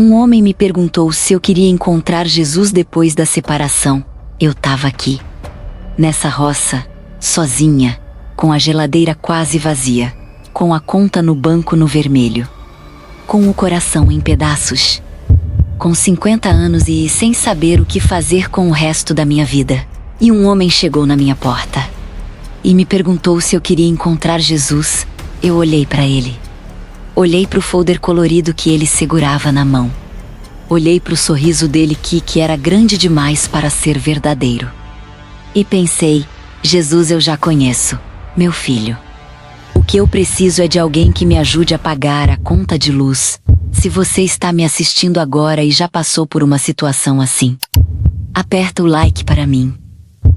Um homem me perguntou se eu queria encontrar Jesus depois da separação. Eu tava aqui, nessa roça, sozinha, com a geladeira quase vazia, com a conta no banco no vermelho, com o coração em pedaços, com 50 anos e sem saber o que fazer com o resto da minha vida. E um homem chegou na minha porta e me perguntou se eu queria encontrar Jesus. Eu olhei para ele. Olhei para o folder colorido que ele segurava na mão. Olhei para o sorriso dele que era grande demais para ser verdadeiro. E pensei, Jesus eu já conheço, meu filho. O que eu preciso é de alguém que me ajude a pagar a conta de luz. Se você está me assistindo agora e já passou por uma situação assim, aperta o like para mim.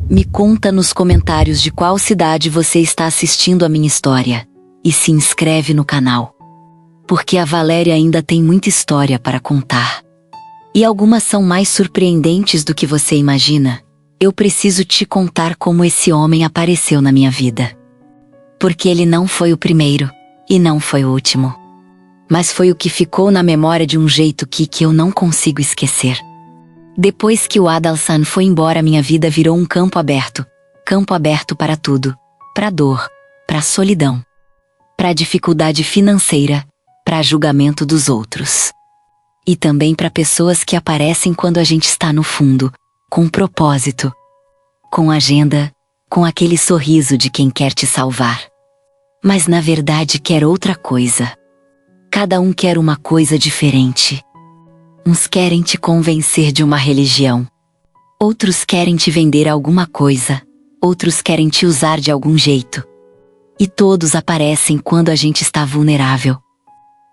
Me conta nos comentários de qual cidade você está assistindo a minha história. E se inscreve no canal. Porque a Valéria ainda tem muita história para contar. E algumas são mais surpreendentes do que você imagina. Eu preciso te contar como esse homem apareceu na minha vida. Porque ele não foi o primeiro, e não foi o último. Mas foi o que ficou na memória de um jeito que eu não consigo esquecer. Depois que o Adalsan foi embora, minha vida virou um campo aberto para tudo. Para dor, para solidão, para dificuldade financeira, para julgamento dos outros. E também para pessoas que aparecem quando a gente está no fundo, com propósito, com agenda, com aquele sorriso de quem quer te salvar. Mas na verdade quer outra coisa. Cada um quer uma coisa diferente. Uns querem te convencer de uma religião. Outros querem te vender alguma coisa. Outros querem te usar de algum jeito. E todos aparecem quando a gente está vulnerável.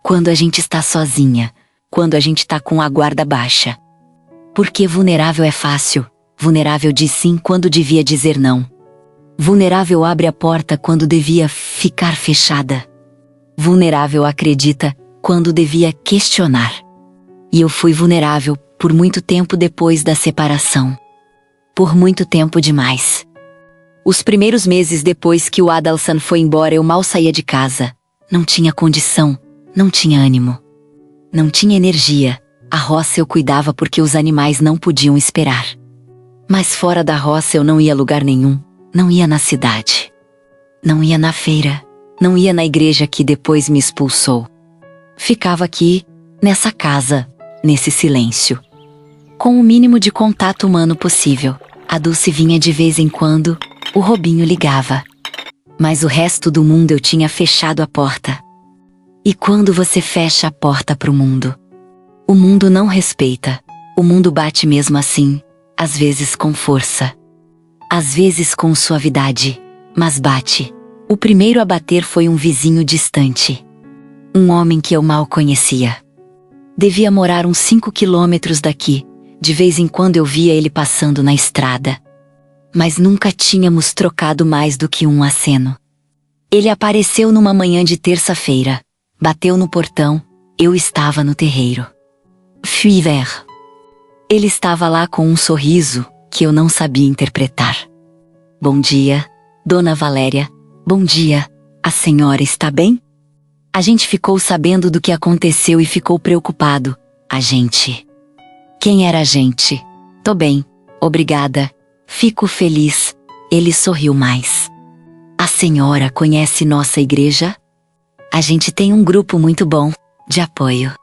Quando a gente está sozinha. Quando a gente está com a guarda baixa. Porque vulnerável é fácil. Vulnerável diz sim quando devia dizer não. Vulnerável abre a porta quando devia ficar fechada. Vulnerável acredita quando devia questionar. E eu fui vulnerável por muito tempo depois da separação. Por muito tempo demais. Os primeiros meses depois que o Adalsan foi embora eu mal saía de casa. Não tinha condição, não tinha ânimo. Não tinha energia. A roça eu cuidava porque os animais não podiam esperar. Mas fora da roça eu não ia a lugar nenhum. Não ia na cidade. Não ia na feira. Não ia na igreja que depois me expulsou. Ficava aqui, nessa casa, nesse silêncio. Com o mínimo de contato humano possível. A Dulce vinha de vez em quando, o Robinho ligava. Mas o resto do mundo eu tinha fechado a porta. E quando você fecha a porta pro mundo? O mundo não respeita. O mundo bate mesmo assim, às vezes com força. Às vezes com suavidade, mas bate. O primeiro a bater foi um vizinho distante. Um homem que eu mal conhecia. Devia morar uns 5 quilômetros daqui. De vez em quando eu via ele passando na estrada. Mas nunca tínhamos trocado mais do que um aceno. Ele apareceu numa manhã de terça-feira. Bateu no portão, eu estava no terreiro. Fui ver. Ele estava lá com um sorriso que eu não sabia interpretar. Bom dia, Dona Valéria. Bom dia, a senhora está bem? A gente ficou sabendo do que aconteceu e ficou preocupado. A gente. Quem era a gente? Tô bem, obrigada. Fico feliz. Ele sorriu mais. A senhora conhece nossa igreja? A gente tem um grupo muito bom, de apoio.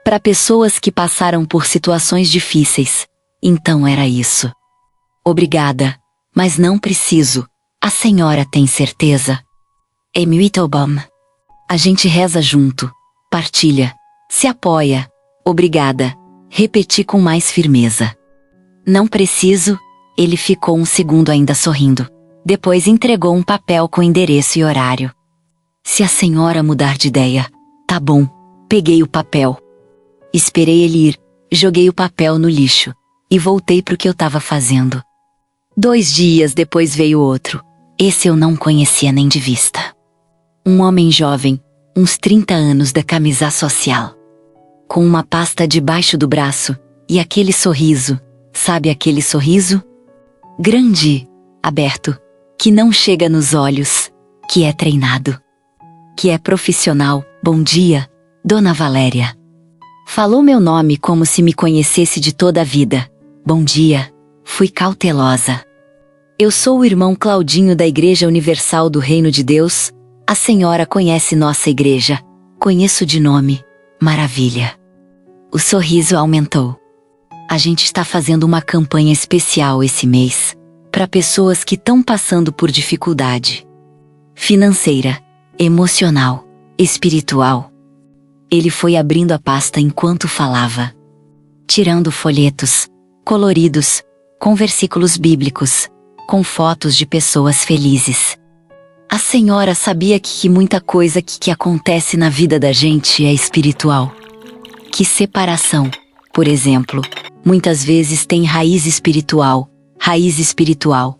Para pessoas que passaram por situações difíceis. Então era isso. Obrigada, mas não preciso. A senhora tem certeza? É muito bom. A gente reza junto, partilha, se apoia. Obrigada. Repeti com mais firmeza. Não preciso. Ele ficou um segundo ainda sorrindo. Depois entregou um papel com endereço e horário. Se a senhora mudar de ideia, tá bom. Peguei o papel. Esperei ele ir, joguei o papel no lixo e voltei pro que eu tava fazendo. 2 dias depois veio outro. Esse eu não conhecia nem de vista. Um homem jovem, uns 30 anos, da camisa social. Com uma pasta debaixo do braço e aquele sorriso, sabe aquele sorriso? Grande, aberto, que não chega nos olhos, que é treinado, que é profissional. Bom dia, Dona Valéria. Falou meu nome como se me conhecesse de toda a vida. Bom dia, fui cautelosa. Eu sou o irmão Claudinho da Igreja Universal do Reino de Deus. A senhora conhece nossa igreja. Conheço de nome. Maravilha. O sorriso aumentou. A gente está fazendo uma campanha especial esse mês, para pessoas que estão passando por dificuldade financeira, emocional, espiritual. Ele foi abrindo a pasta enquanto falava, tirando folhetos coloridos, com versículos bíblicos, com fotos de pessoas felizes. A senhora sabia que muita coisa que acontece na vida da gente é espiritual. Que separação, por exemplo, muitas vezes tem raiz espiritual. Raiz espiritual.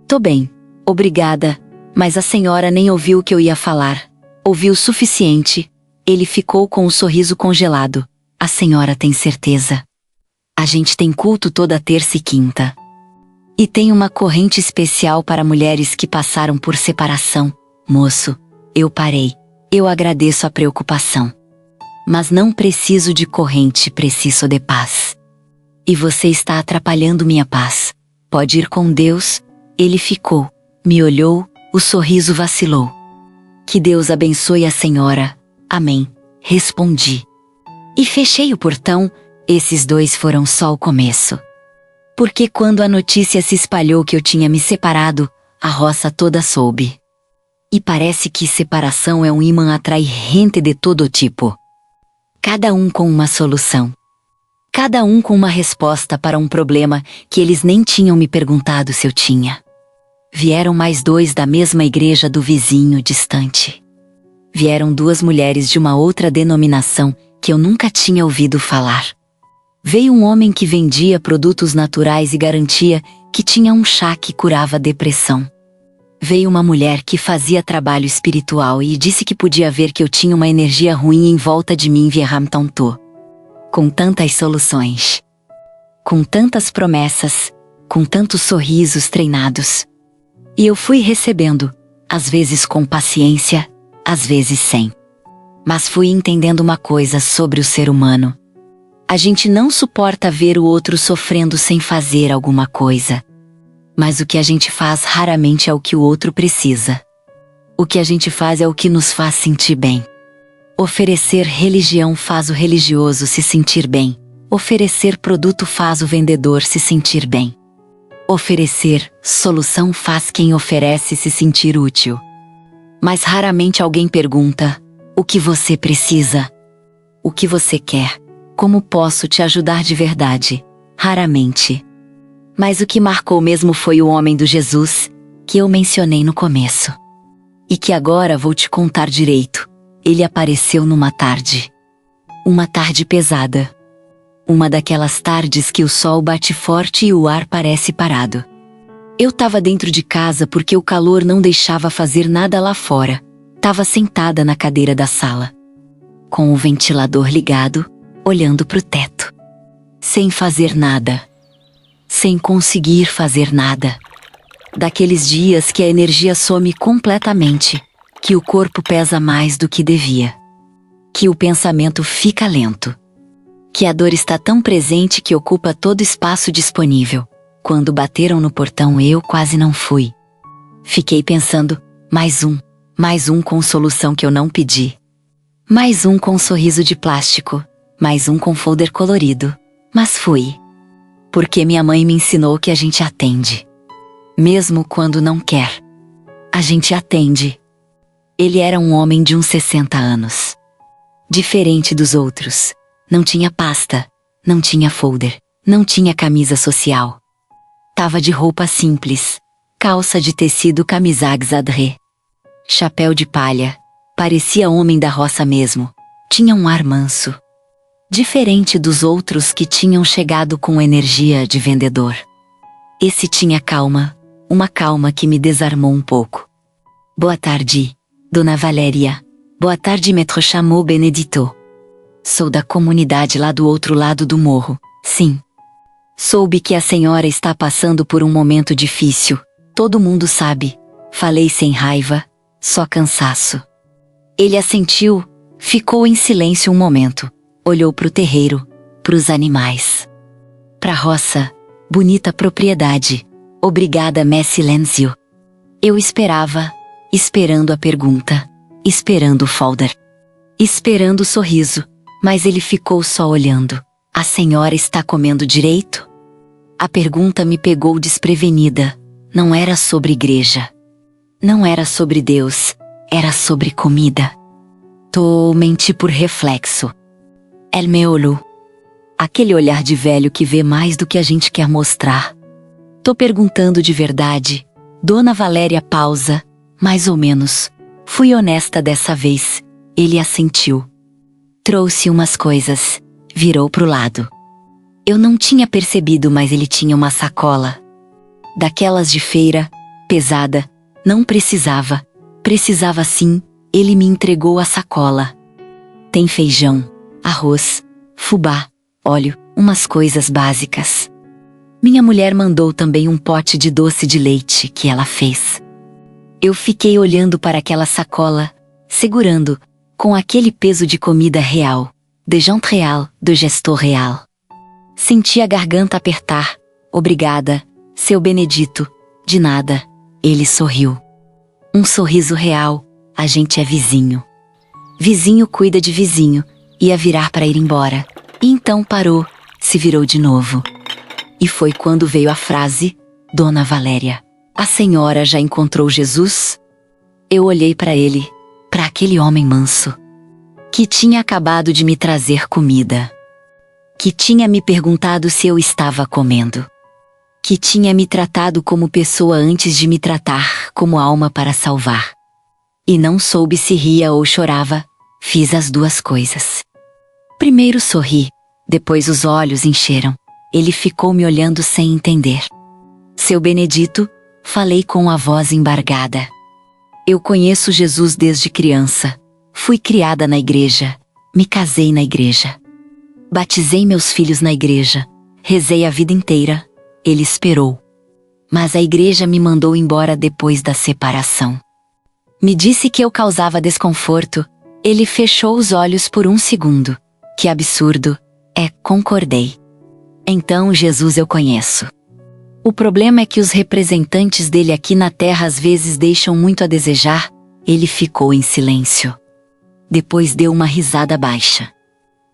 Tô bem, obrigada, mas a senhora nem ouviu o que eu ia falar. Ouviu o suficiente. Ele ficou com o sorriso congelado. A senhora tem certeza? A gente tem culto toda terça e quinta. E tem uma corrente especial para mulheres que passaram por separação. Moço, eu parei. Eu agradeço a preocupação. Mas não preciso de corrente, preciso de paz. E você está atrapalhando minha paz. Pode ir com Deus. Ele ficou, me olhou, o sorriso vacilou. Que Deus abençoe a senhora. Amém. Respondi. E fechei o portão. Esses dois foram só o começo. Porque quando a notícia se espalhou que eu tinha me separado, a roça toda soube. E parece que separação é um imã atraente de todo tipo. Cada um com uma solução. Cada um com uma resposta para um problema que eles nem tinham me perguntado se eu tinha. Vieram mais dois da mesma igreja do vizinho distante. Vieram duas mulheres de uma outra denominação que eu nunca tinha ouvido falar. Veio um homem que vendia produtos naturais e garantia que tinha um chá que curava a depressão. Veio uma mulher que fazia trabalho espiritual e disse que podia ver que eu tinha uma energia ruim em volta de mim tanto. Com tantas soluções. Com tantas promessas. Com tantos sorrisos treinados. E eu fui recebendo, às vezes com paciência, às vezes sem. Mas fui entendendo uma coisa sobre o ser humano. A gente não suporta ver o outro sofrendo sem fazer alguma coisa. Mas o que a gente faz raramente é o que o outro precisa. O que a gente faz é o que nos faz sentir bem. Oferecer religião faz o religioso se sentir bem. Oferecer produto faz o vendedor se sentir bem. Oferecer solução faz quem oferece se sentir útil. Mas raramente alguém pergunta: o que você precisa? O que você quer? Como posso te ajudar de verdade? Raramente. Mas o que marcou mesmo foi o homem do Jesus, que eu mencionei no começo. E que agora vou te contar direito. Ele apareceu numa tarde. Uma tarde pesada. Uma daquelas tardes que o sol bate forte e o ar parece parado. Eu tava dentro de casa porque o calor não deixava fazer nada lá fora. Tava sentada na cadeira da sala, com o ventilador ligado, olhando pro teto. Sem fazer nada. Sem conseguir fazer nada. Daqueles dias que a energia some completamente, que o corpo pesa mais do que devia. Que o pensamento fica lento. Que a dor está tão presente que ocupa todo espaço disponível. Quando bateram no portão eu quase não fui. Fiquei pensando, mais um com solução que eu não pedi. Mais um com sorriso de plástico, mais um com folder colorido. Mas fui. Porque minha mãe me ensinou que a gente atende. Mesmo quando não quer. A gente atende. Ele era um homem de uns 60 anos. Diferente dos outros. Não tinha pasta, não tinha folder, não tinha camisa social. Tava de roupa simples, calça de tecido camisa xadré. Chapéu de palha, parecia homem da roça mesmo, tinha um ar manso. Diferente dos outros que tinham chegado com energia de vendedor. Esse tinha calma, uma calma que me desarmou um pouco. Boa tarde, Dona Valéria. Boa tarde, Maître chamou Benedito. Sou da comunidade lá do outro lado do morro, sim. Soube que a senhora está passando por um momento difícil, todo mundo sabe. Falei sem raiva, só cansaço. Ele assentiu, ficou em silêncio um momento. olhou pro terreiro, pros animais. Pra roça, bonita propriedade, obrigada me silêncio. Eu esperava, esperando a pergunta, esperando o folder, esperando o sorriso, mas ele ficou só olhando. A senhora está comendo direito? A pergunta me pegou desprevenida. Não era sobre igreja. Não era sobre Deus. Era sobre comida. Menti por reflexo. El me olhou. Aquele olhar de velho que vê mais do que a gente quer mostrar. Tô perguntando de verdade. Dona Valéria pausa, mais ou menos. Fui honesta dessa vez. Ele assentiu. Trouxe umas coisas. Virou pro lado. Eu não tinha percebido, mas ele tinha uma sacola. Daquelas de feira, pesada. Não precisava. Precisava sim. Ele me entregou a sacola. Tem feijão, arroz, fubá, óleo, umas coisas básicas. Minha mulher mandou também um pote de doce de leite que ela fez. Eu fiquei olhando para aquela sacola, segurando, com aquele peso de comida real, de gente real, de gestor real. Senti a garganta apertar. Obrigada, seu Benedito. De nada. Ele sorriu. Um sorriso real. A gente é vizinho. Vizinho cuida de vizinho. Ia virar para ir embora. E então parou, se virou de novo. E foi quando veio a frase: Dona Valéria, a senhora já encontrou Jesus? Eu olhei para ele, para aquele homem manso, que tinha acabado de me trazer comida, que tinha me perguntado se eu estava comendo, que tinha me tratado como pessoa antes de me tratar como alma para salvar. E não soube se ria ou chorava. Fiz as duas coisas. Primeiro sorri, depois os olhos encheram. Ele ficou me olhando sem entender. Seu Benedito, falei com a voz embargada. Eu conheço Jesus desde criança. Fui criada na igreja. Me casei na igreja. Batizei meus filhos na igreja. Rezei a vida inteira. Ele esperou. Mas a igreja me mandou embora depois da separação. Me disse que eu causava desconforto. Ele fechou os olhos por um segundo. Que absurdo. Concordei. Então Jesus eu conheço. O problema é que os representantes dele aqui na terra às vezes deixam muito a desejar. Ele ficou em silêncio. Depois deu uma risada baixa.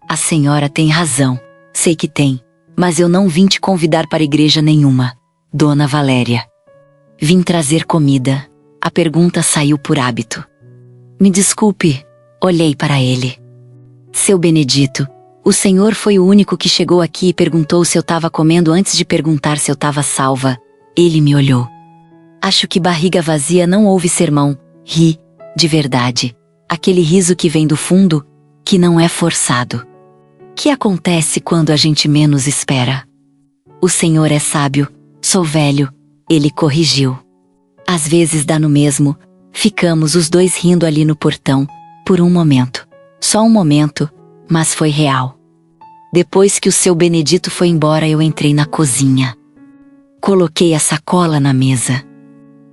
A senhora tem razão. Sei que tem. Mas eu não vim te convidar para igreja nenhuma, Dona Valéria. Vim trazer comida. A pergunta saiu por hábito. Me desculpe, olhei para ele. Seu Benedito, o senhor foi o único que chegou aqui e perguntou se eu estava comendo antes de perguntar se eu estava salva. Ele me olhou. Acho que barriga vazia não ouve sermão. Ri, de verdade. Aquele riso que vem do fundo, que não é forçado. Que acontece quando a gente menos espera. O senhor é sábio, sou velho, ele corrigiu. Às vezes dá no mesmo. Ficamos os dois rindo ali no portão, por um momento. Só um momento, mas foi real. Depois que o seu Benedito foi embora, eu entrei na cozinha. Coloquei a sacola na mesa.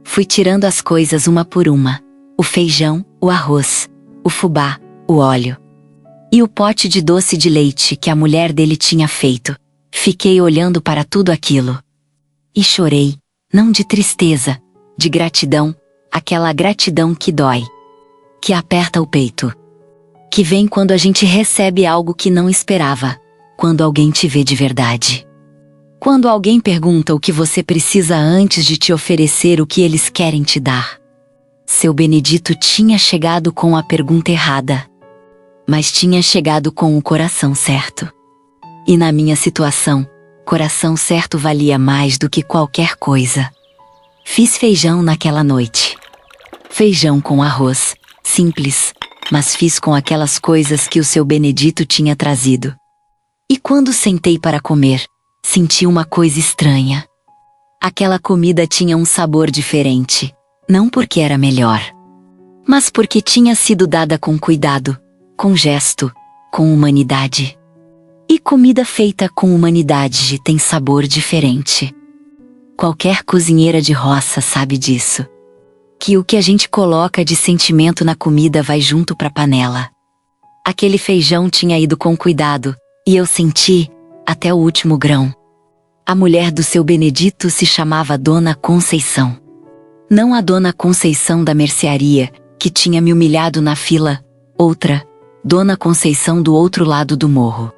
Fui tirando as coisas uma por uma. O feijão, o arroz, o fubá, o óleo. E o pote de doce de leite que a mulher dele tinha feito. Fiquei olhando para tudo aquilo. E chorei, não de tristeza, de gratidão, aquela gratidão que dói, que aperta o peito, que vem quando a gente recebe algo que não esperava, quando alguém te vê de verdade. Quando alguém pergunta o que você precisa antes de te oferecer o que eles querem te dar. Seu Benedito tinha chegado com a pergunta errada, mas tinha chegado com o coração certo. E na minha situação, coração certo valia mais do que qualquer coisa. Fiz feijão naquela noite. Feijão com arroz, simples, mas fiz com aquelas coisas que o seu Benedito tinha trazido. E quando sentei para comer, senti uma coisa estranha. Aquela comida tinha um sabor diferente, não porque era melhor, mas porque tinha sido dada com cuidado, com gesto, com humanidade. E comida feita com humanidade tem sabor diferente. Qualquer cozinheira de roça sabe disso. Que o que a gente coloca de sentimento na comida vai junto pra panela. Aquele feijão tinha ido com cuidado, e eu senti, até o último grão. A mulher do seu Benedito se chamava Dona Conceição. Não a Dona Conceição da mercearia, que tinha me humilhado na fila, outra, Dona Conceição do outro lado do morro.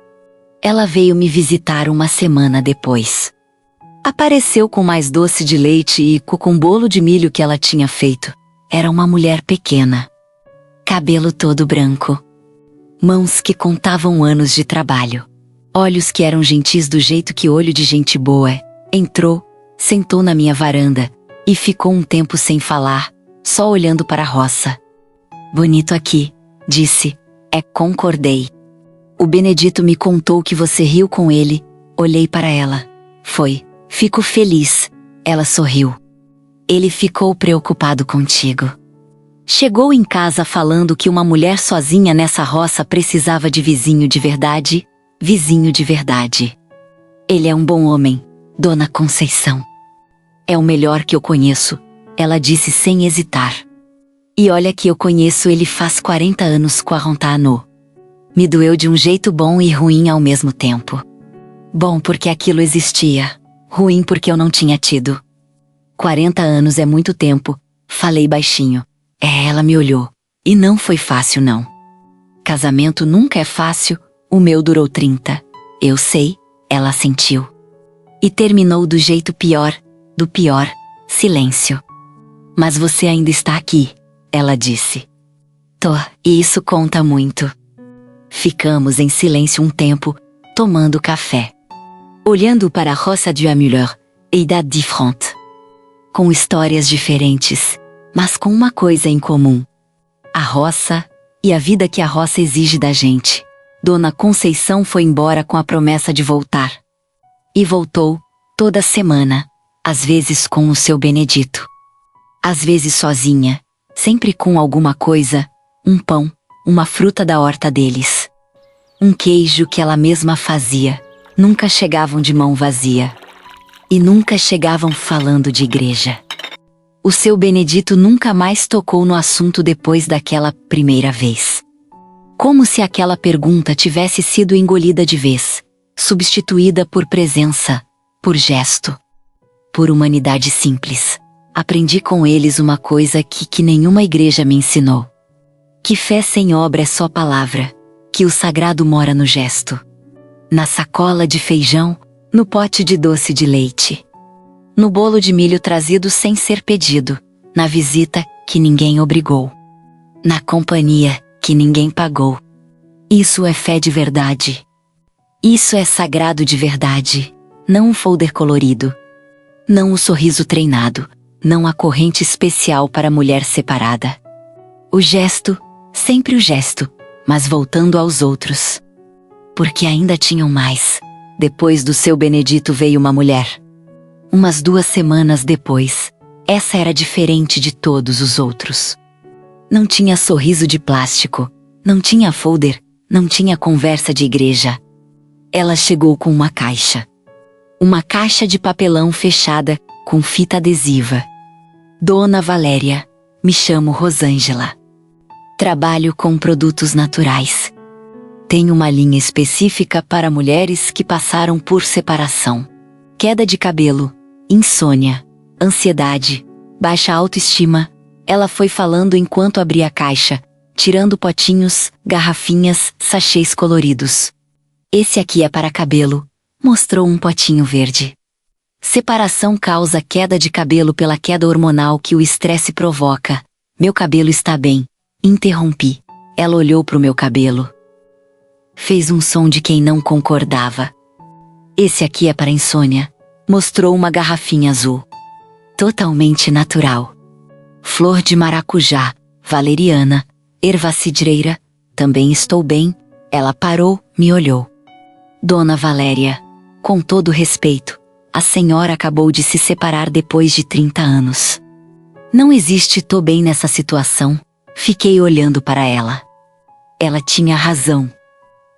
Ela veio me visitar uma semana depois. Apareceu com mais doce de leite e com bolo de milho que ela tinha feito. Era uma mulher pequena. Cabelo todo branco. Mãos que contavam anos de trabalho. Olhos que eram gentis do jeito que olho de gente boa é. Entrou, sentou na minha varanda, e ficou um tempo sem falar, só olhando para a roça. Bonito aqui, disse. Concordei. O Benedito me contou que você riu com ele. Olhei para ela. Foi. Fico feliz. Ela sorriu. Ele ficou preocupado contigo. Chegou em casa falando que uma mulher sozinha nessa roça precisava de vizinho de verdade. Vizinho de verdade. Ele é um bom homem, Dona Conceição. É o melhor que eu conheço, ela disse sem hesitar. E olha que eu conheço ele faz 40 anos, 40 anos. Me doeu de um jeito bom e ruim ao mesmo tempo. Bom porque aquilo existia, ruim porque eu não tinha tido. 40 anos é muito tempo, falei baixinho. Ela me olhou. E não foi fácil não. Casamento nunca é fácil, o meu durou 30. Eu sei, ela assentiu. E terminou do jeito pior, do pior, silêncio. Mas você ainda está aqui, ela disse. Tô, e isso conta muito. Ficamos em silêncio um tempo, tomando café. Olhando para a roça de Müller, e idade diferente. Com histórias diferentes, mas com uma coisa em comum. A roça, e a vida que a roça exige da gente. Dona Conceição foi embora com a promessa de voltar. E voltou, toda semana, às vezes com o seu Benedito. Às vezes sozinha, sempre com alguma coisa, um pão, uma fruta da horta deles. Um queijo que ela mesma fazia, nunca chegavam de mão vazia. E nunca chegavam falando de igreja. O seu Benedito nunca mais tocou no assunto depois daquela primeira vez. Como se aquela pergunta tivesse sido engolida de vez, substituída por presença, por gesto, por humanidade simples. Aprendi com eles uma coisa que nenhuma igreja me ensinou. Que fé sem obra é só palavra, que o sagrado mora no gesto. Na sacola de feijão, no pote de doce de leite. No bolo de milho trazido sem ser pedido, na visita que ninguém obrigou. Na companhia que ninguém pagou. Isso é fé de verdade. Isso é sagrado de verdade, não um folder colorido. Não o sorriso treinado, não a corrente especial para a mulher separada. O gesto, sempre o gesto, mas voltando aos outros. Porque ainda tinham mais. Depois do seu Benedito veio uma mulher. Umas 2 semanas depois, essa era diferente de todos os outros. Não tinha sorriso de plástico, não tinha folder, não tinha conversa de igreja. Ela chegou com uma caixa. Uma caixa de papelão fechada, com fita adesiva. Dona Valéria, me chamo Rosângela. Trabalho com produtos naturais. Tenho uma linha específica para mulheres que passaram por separação. Queda de cabelo, insônia, ansiedade, baixa autoestima. Ela foi falando enquanto abria a caixa, tirando potinhos, garrafinhas, sachês coloridos. Esse aqui é para cabelo, mostrou um potinho verde. Separação causa queda de cabelo pela queda hormonal que o estresse provoca. Meu cabelo está bem, interrompi. Ela olhou pro meu cabelo. Fez um som de quem não concordava. Esse aqui é para insônia. Mostrou uma garrafinha azul. Totalmente natural. Flor de maracujá, valeriana, erva cidreira, também estou bem. Ela parou, me olhou. Dona Valéria, com todo respeito, a senhora acabou de se separar depois de 30 anos. Não existe tô bem nessa situação. Fiquei olhando para ela. Ela tinha razão.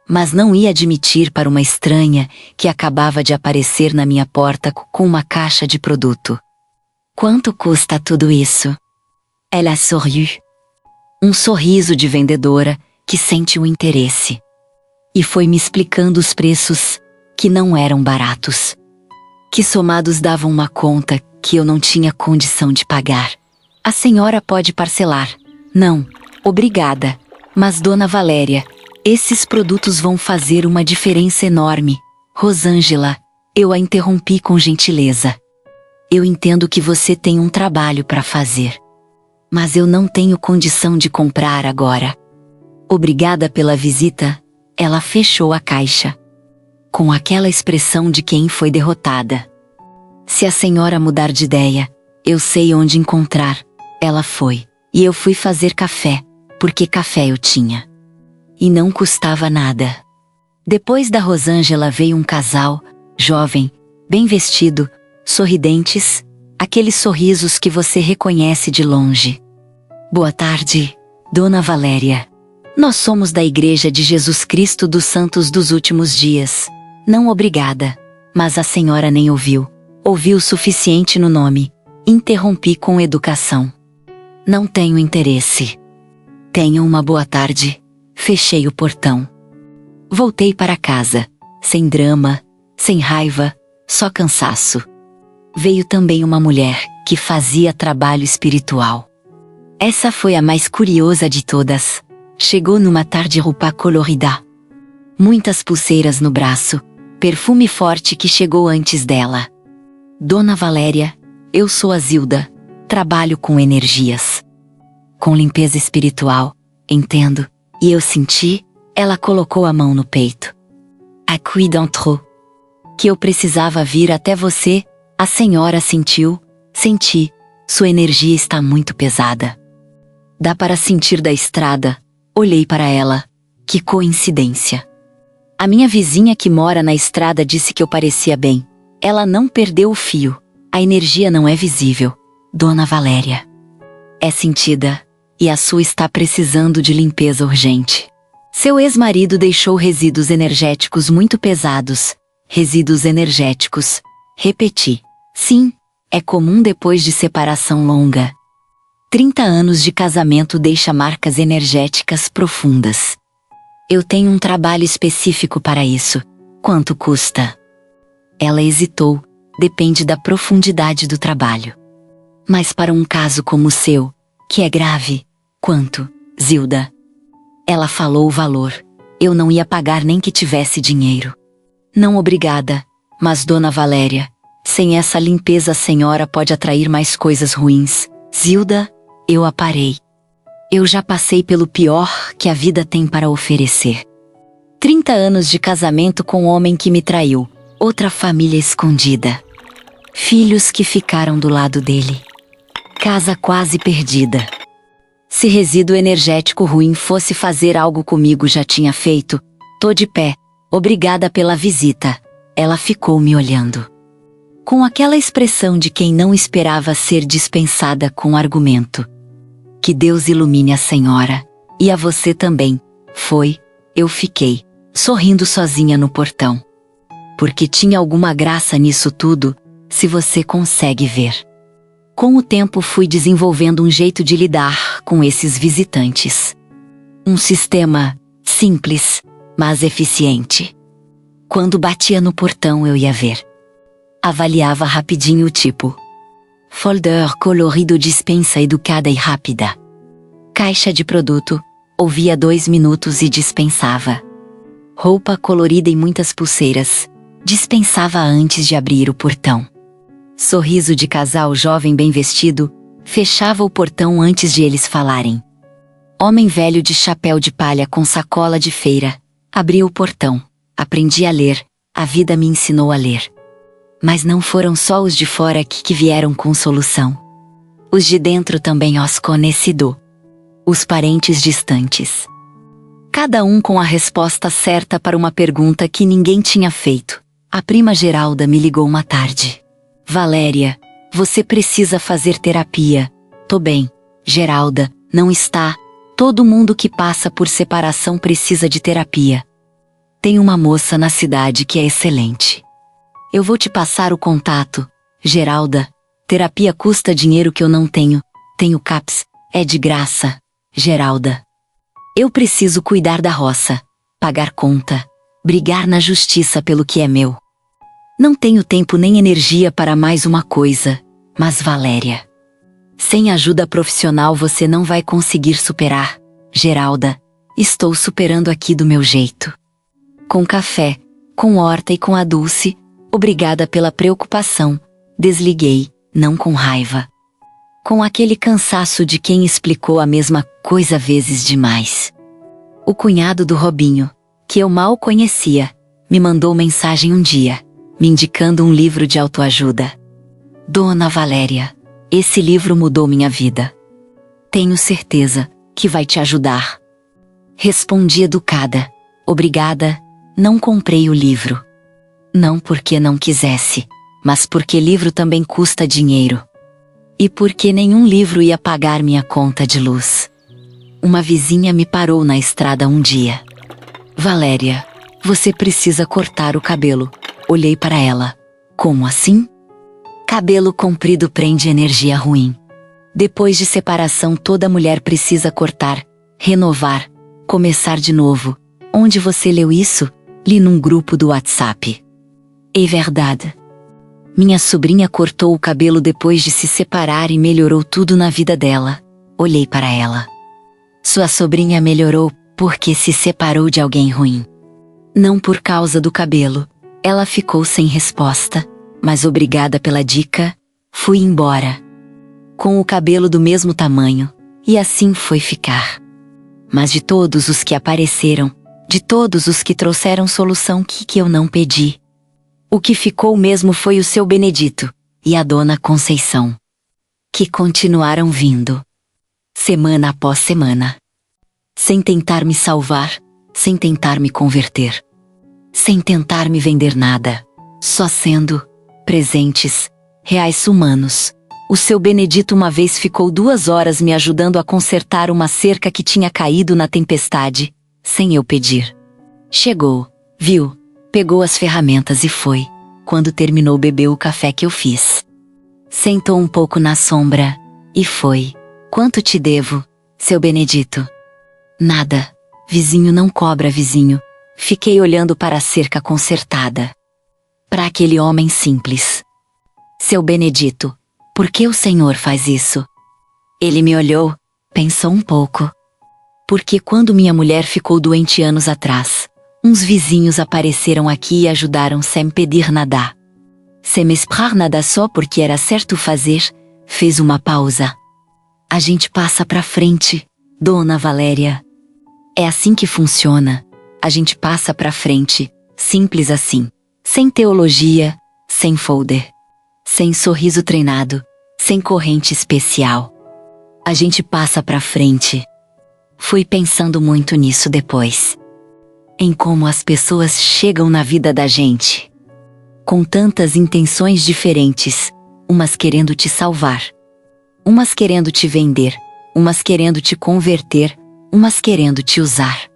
Mas não ia admitir para uma estranha que acabava de aparecer na minha porta com uma caixa de produto. Quanto custa tudo isso? Ela sorriu. Um sorriso de vendedora que sente o interesse. E foi me explicando os preços, que não eram baratos. Que somados davam uma conta que eu não tinha condição de pagar. A senhora pode parcelar. Não, obrigada. Mas Dona Valéria, esses produtos vão fazer uma diferença enorme. Rosângela, eu a interrompi com gentileza. Eu entendo que você tem um trabalho para fazer. Mas eu não tenho condição de comprar agora. Obrigada pela visita. Ela fechou a caixa. Com aquela expressão de quem foi derrotada. Se a senhora mudar de ideia, eu sei onde encontrar. Ela foi. E eu fui fazer café, porque café eu tinha. E não custava nada. Depois da Rosângela veio um casal, jovem, bem vestido, sorridentes, aqueles sorrisos que você reconhece de longe. Boa tarde, Dona Valéria. Nós somos da Igreja de Jesus Cristo dos Santos dos Últimos Dias. Não obrigada. Mas a senhora nem ouviu. Ouviu o suficiente no nome. Interrompi com educação. Não tenho interesse. Tenha uma boa tarde. Fechei o portão. Voltei para casa, sem drama, sem raiva, só cansaço. Veio também uma mulher, que fazia trabalho espiritual. Essa foi a mais curiosa de todas. Chegou numa tarde roupa colorida. Muitas pulseiras no braço, perfume forte que chegou antes dela. Dona Valéria, eu sou a Zilda, trabalho com energias. Com limpeza espiritual, entendo, e eu senti, ela colocou a mão no peito. Aqui dentro. Que eu precisava vir até você, a senhora sentiu, senti, sua energia está muito pesada. Dá para sentir da estrada, olhei para ela, que coincidência. A minha vizinha que mora na estrada disse que eu parecia bem. Ela não perdeu o fio, a energia não é visível, Dona Valéria. É sentida, e a sua está precisando de limpeza urgente. Seu ex-marido deixou resíduos energéticos muito pesados. Resíduos energéticos. Repeti. Sim, é comum depois de separação longa. 30 anos de casamento deixa marcas energéticas profundas. Eu tenho um trabalho específico para isso. Quanto custa? Ela hesitou. Depende da profundidade do trabalho. Mas para um caso como o seu, que é grave, quanto, Zilda? Ela falou o valor. Eu não ia pagar nem que tivesse dinheiro. Não obrigada, mas Dona Valéria, sem essa limpeza a senhora pode atrair mais coisas ruins. Zilda, eu a parei. Eu já passei pelo pior que a vida tem para oferecer. 30 anos de casamento com um homem que me traiu. Outra família escondida. Filhos que ficaram do lado dele. Casa quase perdida. Se resíduo energético ruim fosse fazer algo comigo já tinha feito. Tô de pé. Obrigada pela visita. Ela ficou me olhando. Com aquela expressão de quem não esperava ser dispensada com argumento. Que Deus ilumine a senhora. E a você também. Foi. Eu fiquei, sorrindo sozinha no portão. Porque tinha alguma graça nisso tudo, se você consegue ver. Com o tempo fui desenvolvendo um jeito de lidar com esses visitantes. Um sistema simples, mas eficiente. Quando batia no portão eu ia ver. Avaliava rapidinho o tipo. Folder colorido, dispensa educada e rápida. Caixa de produto, ouvia 2 minutos e dispensava. Roupa colorida e muitas pulseiras, dispensava antes de abrir o portão. Sorriso de casal jovem bem vestido, fechava o portão antes de eles falarem. Homem velho de chapéu de palha com sacola de feira, abriu o portão. Aprendi a ler, a vida me ensinou a ler. Mas não foram só os de fora que vieram com solução. Os de dentro também os conhecido. Os parentes distantes. Cada um com a resposta certa para uma pergunta que ninguém tinha feito. A prima Geralda me ligou uma tarde. Valéria, você precisa fazer terapia. Tô bem, Geralda, não está. Todo mundo que passa por separação precisa de terapia. Tem uma moça na cidade que é excelente. Eu vou te passar o contato, Geralda. Terapia custa dinheiro que eu não tenho. Tenho CAPS, é de graça, Geralda. Eu preciso cuidar da roça, pagar conta, brigar na justiça pelo que é meu. Não tenho tempo nem energia para mais uma coisa, mas Valéria. Sem ajuda profissional você não vai conseguir superar. Geralda, estou superando aqui do meu jeito. Com café, com horta e com a Dulce, obrigada pela preocupação. Desliguei, não com raiva. Com aquele cansaço de quem explicou a mesma coisa vezes demais. O cunhado do Robinho, que eu mal conhecia, me mandou mensagem um dia, me indicando um livro de autoajuda. Dona Valéria, esse livro mudou minha vida. Tenho certeza que vai te ajudar. Respondi educada, obrigada, não comprei o livro. Não porque não quisesse, mas porque livro também custa dinheiro. E porque nenhum livro ia pagar minha conta de luz. Uma vizinha me parou na estrada um dia. Valéria, você precisa cortar o cabelo. Olhei para ela. Como assim? Cabelo comprido prende energia ruim. Depois de separação toda mulher precisa cortar, renovar, começar de novo. Onde você leu isso? Li num grupo do WhatsApp. É verdade. Minha sobrinha cortou o cabelo depois de se separar e melhorou tudo na vida dela. Olhei para ela. Sua sobrinha melhorou porque se separou de alguém ruim. Não por causa do cabelo. Ela ficou sem resposta, mas obrigada pela dica, fui embora. Com o cabelo do mesmo tamanho, e assim foi ficar. Mas de todos os que apareceram, de todos os que trouxeram solução que eu não pedi, o que ficou mesmo foi o seu Benedito e a dona Conceição, que continuaram vindo, semana após semana, sem tentar me salvar, sem tentar me converter, sem tentar me vender nada, só sendo presentes, reais humanos. O seu Benedito uma vez ficou 2 horas me ajudando a consertar uma cerca que tinha caído na tempestade, sem eu pedir. Chegou, viu, pegou as ferramentas e foi. Quando terminou bebeu o café que eu fiz. Sentou um pouco na sombra, e foi. Quanto te devo, seu Benedito? Nada, vizinho não cobra vizinho. Fiquei olhando para a cerca consertada. Para aquele homem simples. Seu Benedito, por que o senhor faz isso? Ele me olhou, pensou um pouco. Porque quando minha mulher ficou doente anos atrás, uns vizinhos apareceram aqui e ajudaram sem pedir nada. Sem esperar nada só porque era certo fazer, fez uma pausa. A gente passa pra frente, Dona Valéria. É assim que funciona. A gente passa pra frente, simples assim. Sem teologia, sem folder. Sem sorriso treinado, sem corrente especial. A gente passa pra frente. Fui pensando muito nisso depois. Em como as pessoas chegam na vida da gente. Com tantas intenções diferentes, umas querendo te salvar. Umas querendo te vender, umas querendo te converter, umas querendo te usar.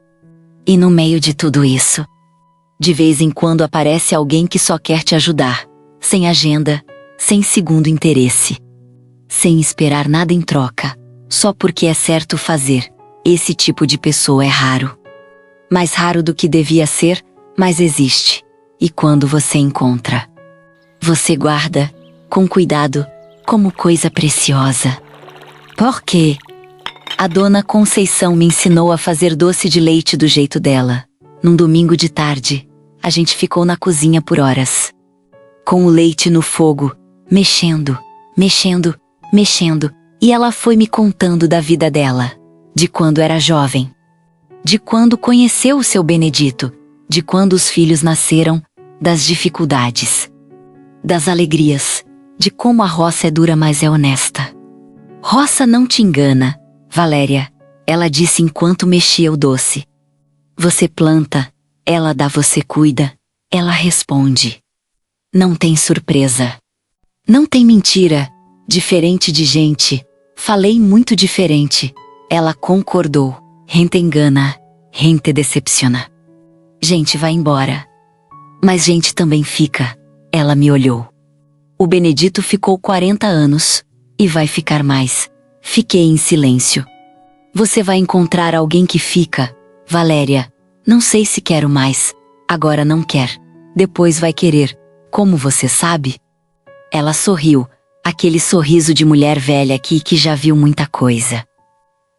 E no meio de tudo isso, de vez em quando aparece alguém que só quer te ajudar, sem agenda, sem segundo interesse. Sem esperar nada em troca, só porque é certo fazer. Esse tipo de pessoa é raro. Mais raro do que devia ser, mas existe. E quando você encontra, você guarda, com cuidado, como coisa preciosa. Por quê? A dona Conceição me ensinou a fazer doce de leite do jeito dela. Num domingo de tarde, a gente ficou na cozinha por horas. Com o leite no fogo, mexendo, mexendo, mexendo, e ela foi me contando da vida dela, de quando era jovem, de quando conheceu o seu Benedito, de quando os filhos nasceram, das dificuldades, das alegrias, de como a roça é dura mas é honesta. Roça não te engana, Valéria, ela disse enquanto mexia o doce. Você planta, ela dá, você cuida, ela responde. Não tem surpresa. Não tem mentira, diferente de gente, falei muito diferente. Ela concordou, gente engana, gente decepciona. Gente vai embora. Mas gente também fica, ela me olhou. O Benedito ficou 40 anos, e vai ficar mais. Fiquei em silêncio. Você vai encontrar alguém que fica. Valéria, não sei se quero mais. Agora não quer. Depois vai querer. Como você sabe? Ela sorriu, aquele sorriso de mulher velha aqui que já viu muita coisa.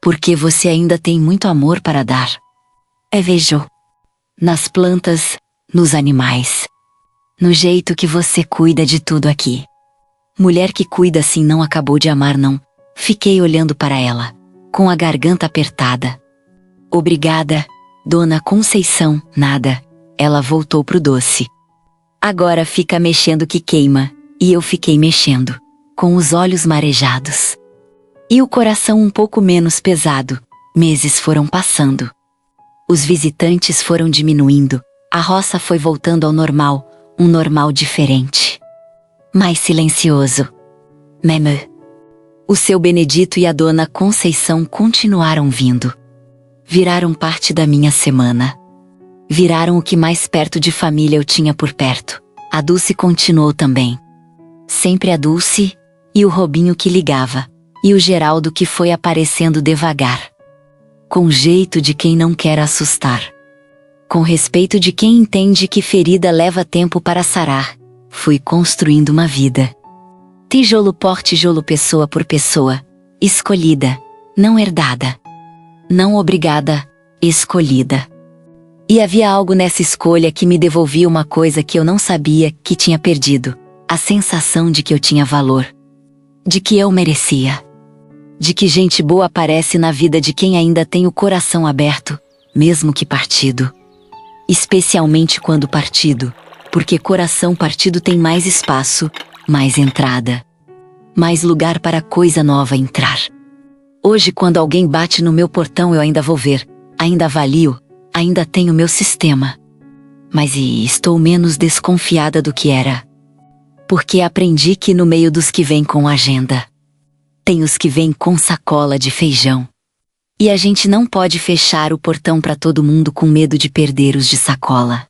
Porque você ainda tem muito amor para dar. Vejo. Nas plantas, nos animais. No jeito que você cuida de tudo aqui. Mulher que cuida assim não acabou de amar, não. Fiquei olhando para ela, com a garganta apertada. Obrigada, Dona Conceição. Nada. Ela voltou pro doce. Agora fica mexendo que queima. E eu fiquei mexendo, com os olhos marejados. E o coração um pouco menos pesado. Meses foram passando. Os visitantes foram diminuindo. A roça foi voltando ao normal, um normal diferente. Mais silencioso. Meme. O seu Benedito e a Dona Conceição continuaram vindo. Viraram parte da minha semana. Viraram o que mais perto de família eu tinha por perto. A Dulce continuou também. Sempre a Dulce, e o Robinho que ligava, e o Geraldo que foi aparecendo devagar. Com jeito de quem não quer assustar. Com respeito de quem entende que ferida leva tempo para sarar, fui construindo uma vida. Tijolo por tijolo, pessoa por pessoa, escolhida, não herdada. Não obrigada, escolhida. E havia algo nessa escolha que me devolvia uma coisa que eu não sabia que tinha perdido. A sensação de que eu tinha valor. De que eu merecia. De que gente boa aparece na vida de quem ainda tem o coração aberto, mesmo que partido. Especialmente quando partido, porque coração partido tem mais espaço, mais entrada. Mais lugar para coisa nova entrar. Hoje, quando alguém bate no meu portão, eu ainda vou ver, ainda avalio, ainda tenho meu sistema. Mas estou menos desconfiada do que era. Porque aprendi que no meio dos que vêm com agenda, tem os que vêm com sacola de feijão. E a gente não pode fechar o portão para todo mundo com medo de perder os de sacola.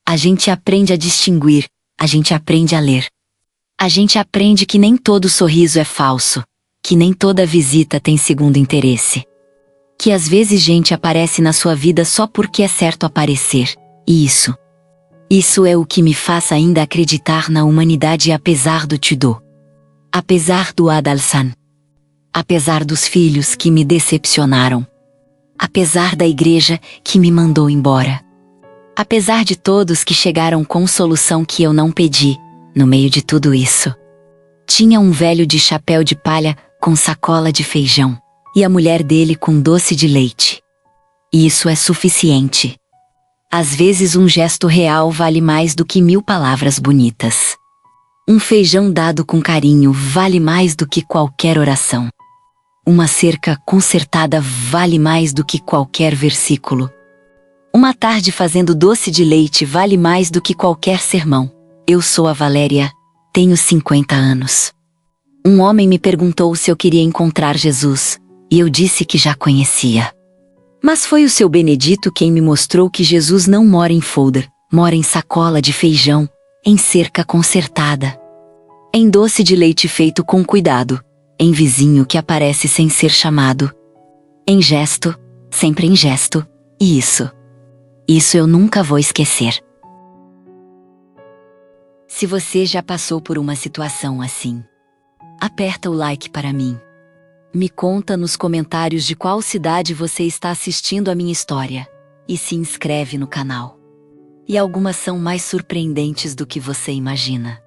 A gente aprende a distinguir, a gente aprende a ler. A gente aprende que nem todo sorriso é falso, que nem toda visita tem segundo interesse. Que às vezes gente aparece na sua vida só porque é certo aparecer, e Isso é o que me faz ainda acreditar na humanidade apesar do Tudor. Apesar do Adalsan. Apesar dos filhos que me decepcionaram. Apesar da igreja que me mandou embora. Apesar de todos que chegaram com solução que eu não pedi, no meio de tudo isso. Tinha um velho de chapéu de palha com sacola de feijão, e a mulher dele com doce de leite. E isso é suficiente. Às vezes um gesto real vale mais do que 1000 palavras bonitas. Um feijão dado com carinho vale mais do que qualquer oração. Uma cerca consertada vale mais do que qualquer versículo. Uma tarde fazendo doce de leite vale mais do que qualquer sermão. Eu sou a Valéria, tenho 50 anos. Um homem me perguntou se eu queria encontrar Jesus, e eu disse que já conhecia. Mas foi o seu Benedito quem me mostrou que Jesus não mora em folder, mora em sacola de feijão, em cerca consertada. Em doce de leite feito com cuidado, em vizinho que aparece sem ser chamado. Em gesto, sempre em gesto, e isso eu nunca vou esquecer. Se você já passou por uma situação assim, aperta o like para mim. Me conta nos comentários de qual cidade você está assistindo a minha história. E se inscreve no canal. E algumas são mais surpreendentes do que você imagina.